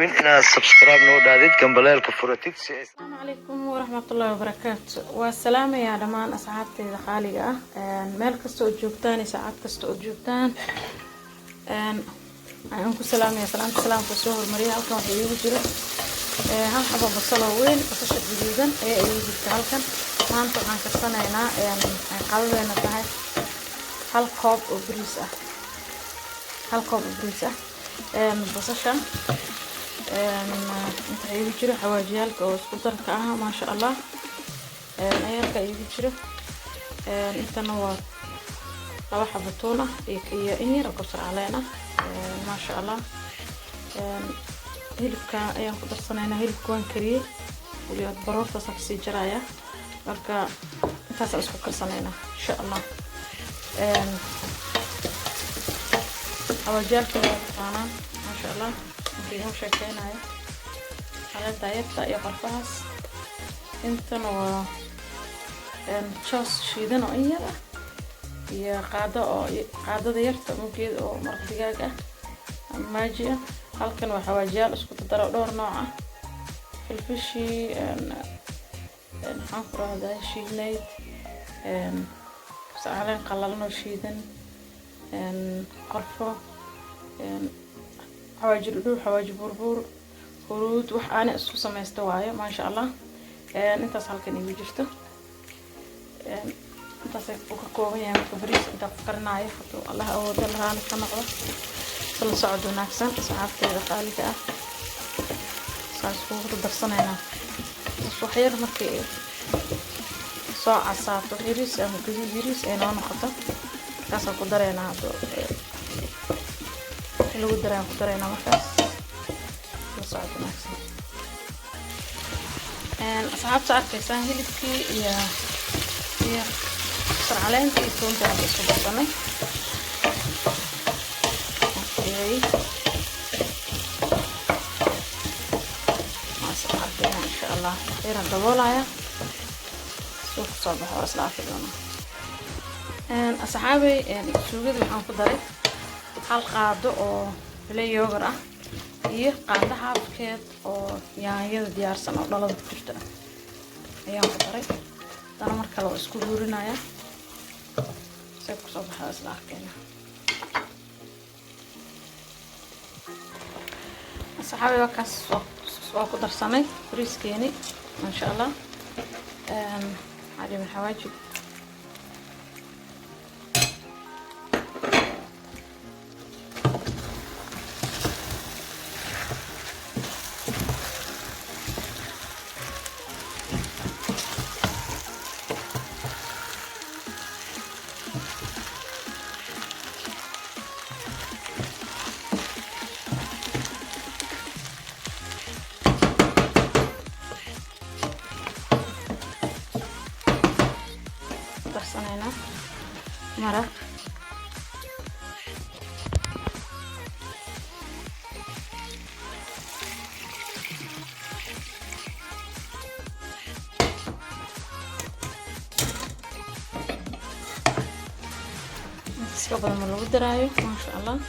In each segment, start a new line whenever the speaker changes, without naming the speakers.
hilmaabin inaad subscribe noo dhaadid gambaleelka furatid si
Assalamu alaykum warahmatullahi wabarakatuh. Wa salaam ya dhamaan asxaabtayda qaaliga ah meel kasta oo joogtaan iyo saacad kasta oo joogtaan aan ku salaamaya salaamku soo hormariya halkan waxa iigu jira hal xabo basal weyn basasha guduudan ee iigu jirta halkan maanta waxaan karsanaynaa qaladeena tahay hal koob oo bariis ah basasha inta iigu jira xawaajiyalka oo isku darka ah ma sha Allah ayalka iigu jira intana waa laba xabo toon ah iyo in yar oo kabsar caleen ah ma sha Allah hilibka ayaan ku darsanaynaa hilibka waan kariyay waliba baroorta saxsi jaraya marka intaas aan isku karsanaynaa insha Allah xawaajiyalka waa ma sha Allah inuu shaqeynayo xaalada yarta iyo qarfaas intana waa choos shiidan oo in yar ah iyo qaadada yarta muggeed oo maraq digaag ah maaji ah halkan waa xawaajiyal isku daro dhowr nooc ah filfishi waxaan ku raahdaa shiidnayd saaleen qallalan oo shiidan qarfo حواجب بربور هرود وحنا اسكو سميسته وايه ما شاء الله انت halkan igu jirto intaas oo ka kooban yahay bariis inta qarnaayo haduu Allah awoodo lahaan ka noqdo sala socod wanaagsan asxaabtayda qaaliga ah saas ugu darsanayna wax yar markii soo casaato bariis ama bariis ay noqoto kaas ku dareena lagu darayna markaas la socdo wanaagsan asxaabta arkaysan hilibkii iyo sarcaleenta iyo toonta isku darsanay ما شاء الله غير الدبولة سوق صباح وأصلاً في اليوم أصحابي شوقي waxaan ku daray hal qaado oo bilay yogurt ah iyo qaado xabkeed oo yaanyada diyaarsan oo dhalada ku jirta ayaan ku daray dana marka la isku guurinaya soo ku soo baxay isla arkayna asxaabi wakaas soo ku darsanay bariiskeeni ma sha Allah عادي من حواجب درسنانا مرق قبل ما لو درايو ما شاء الله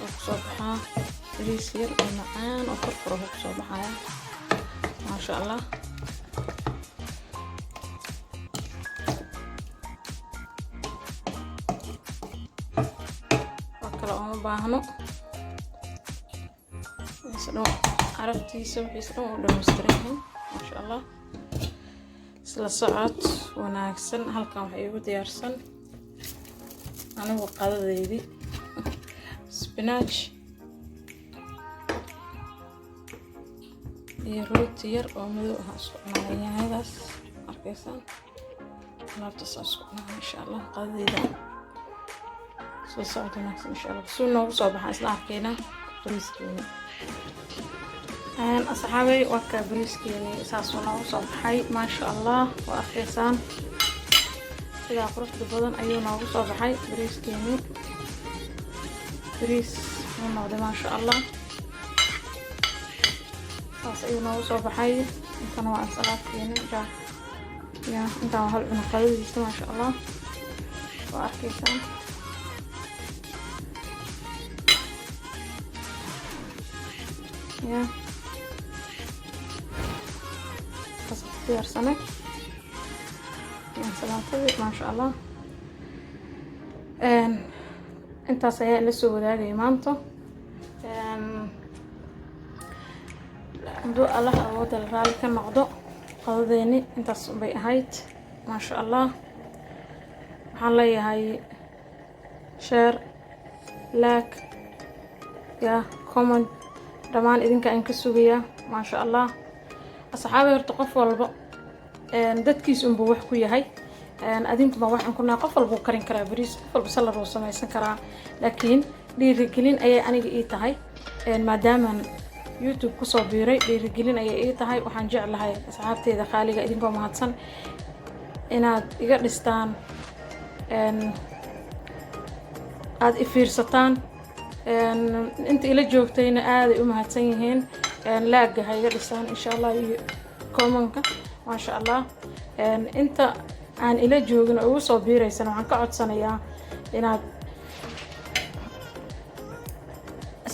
وصبحا ريسير ومعان وفرفره وصبحا ما شاء الله باهنو يسلو عرفتي سوي يسلو دمسترين ما شاء الله سلا صعد وناكسن هلكان waxa igu diyaarsan anigu qadadeedii spinach iyo rooti yar oo madow ah isku cunaynaayadaas arkaysan laabta isku cunaa insha Allah qadadeeda soo socdo wanaagsan insha Allah soo noogu soo baxaan isla arkayna bariiskeena asxaabay waka bariiskeena saas noogu soo baxay ma sha Allah waa arkaysan sida quruxda badan ayuu noogu soo baxay bariiskeena bariis noqday ma sha Allah saas ayuu noogu soo baxay intana waa salaadkeena ya inta hal cunno qadadiisa ma sha Allah waa arkaysan يا بس اختيار سمك سلطة ما شاء الله. intaas ayaa la soo wadaagay maanta. hadduu allah awooda la raali ka noqdo qadadeeni intaas bay ahayd ma sha allah. waxaan leeyahay share, like ya comment dhammaan idinka aan ka sugayaa ma sha allah. asxaabi horta qof walba dadkiis unbuu wax ku yahay. adinku ma waxaan ku nahay qof walba karin karaa bariis, qof walba salad oo samaysan karaa, laakiin dhiirigelin ayay aniga ii tahay. maadaama YouTube ku soo biiray dhiirigelin ayay ii tahay. waxaan jeclahay asxaabteeda qaaliga idinkoo mahadsan inaad iga dhistaan, aad i fiirsataan. inta ila joogtayna aad ay u mahadsan yihiin. laaga ha iga dhistaan insha allah iyo comment-ka ma sha allah. inta aan ila joogin oo ugu soo biiraysan waxaan ka codsanayaa inaad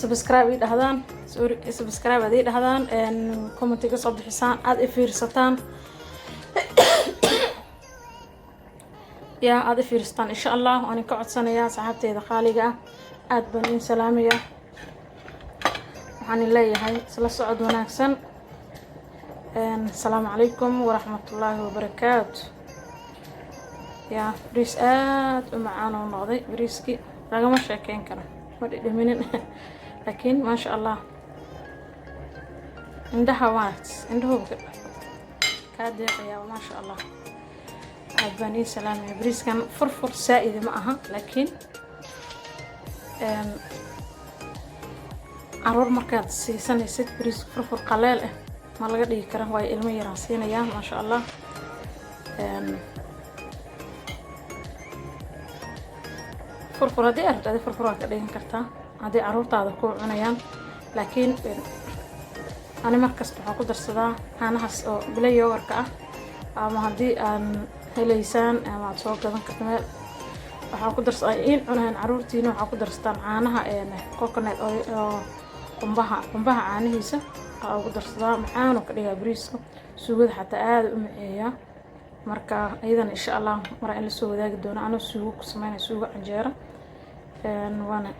subscribe ii dhahdaan, subscribe aad ii dhahdaan, comment iga soo bixisaan, aad i fiirsataan aad i fiirsataan insha allah. waan ka codsanayaa asxaabteeda qaaliga ah, aad baan idin salaamayaa. waxaan leeyahay isla socod wanaagsan. السلام عليكم ورحمة الله وبركاته. يا بريس معانا ونقضي بريسكي رقم شاكين كنا مدمنين لكن ما شاء الله عندها وقت عنده كادر يا ما شاء الله. عباني سلام يا بريس كان فرفر سائد معها، لكن عرور مركز سنة 6 بريس فرفر قليل ما laga dhigi karo way ilmo yaraan siinaya ma sha Allah. furfur hadii aad furfur ka dhigan kartaa hadii caruurtaada ku cunayaan, laakiin ani markas waxaan ku darsadaa caanahaas oo bilay yogurka ah. ama hadii aan helaysaan ama aad soo gadan karto meel waxaan ku darsadaa in cunaan caruurtiina waxaan ku darsataan caanaha coconut oo qumbaha caanihiisa ugu darsadaa macaan oo ka dhigaa bariiska. suugada xataa aad u maceeyaa. marka ayadana insha Allah mar in la soo wadaagi doono anoo suugo ku sameynaa suugo canjeera. waana